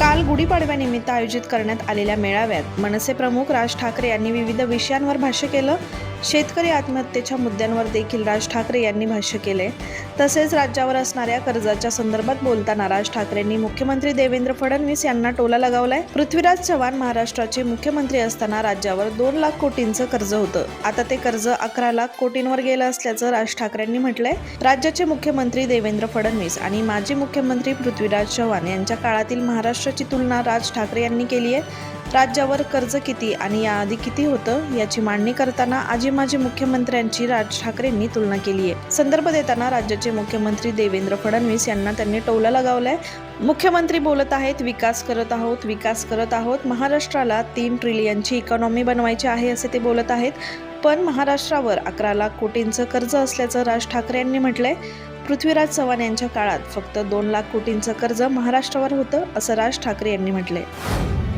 काल गुढीपाडव्यानिमित्त आयोजित करण्यात आलेल्या मेळाव्यात मनसे प्रमुख राज ठाकरे यांनी विविध विषयांवर भाष्य केलं. शेतकरी आत्महत्येच्या मुद्द्यांवर देखील राज ठाकरे यांनी भाष्य केले. तसेच राज्यावर असणाऱ्या कर्जाच्या संदर्भात बोलताना राज ठाकरेंनी मुख्यमंत्री देवेंद्र फडणवीस यांना टोला लगावलाय. पृथ्वीराज चव्हाण महाराष्ट्राचे मुख्यमंत्री असताना राज्यावर 2 लाख कोटींचं कर्ज होतं. आता ते कर्ज 11 लाख कोटींवर गेलं असल्याचं राज ठाकरेंनी म्हटलंय. राज्याचे मुख्यमंत्री देवेंद्र फडणवीस आणि माजी मुख्यमंत्री पृथ्वीराज चव्हाण यांच्या काळातील महाराष्ट्राची तुलना राज ठाकरे यांनी केली आहे. राज्यावर कर्ज किती आणि याआधी किती होतं याची मांडणी करताना आजी माजी मुख्यमंत्र्यांची राज ठाकरेंनी तुलना केली आहे. संदर्भ देताना राज्याचे मुख्यमंत्री देवेंद्र फडणवीस यांना त्यांनी टोला लगावलाय. मुख्यमंत्री बोलत आहेत, विकास करत आहोत. महाराष्ट्राला 3 ट्रिलियनची इकॉनॉमी बनवायची आहे असे ते बोलत आहेत. पण महाराष्ट्रावर 11 लाख कोटींचं कर्ज असल्याचं राज ठाकरे यांनी म्हटलंय. पृथ्वीराज चव्हाण यांच्या काळात फक्त 2 लाख कोटींचं कर्ज महाराष्ट्रावर होतं असं राज ठाकरे यांनी म्हटलंय.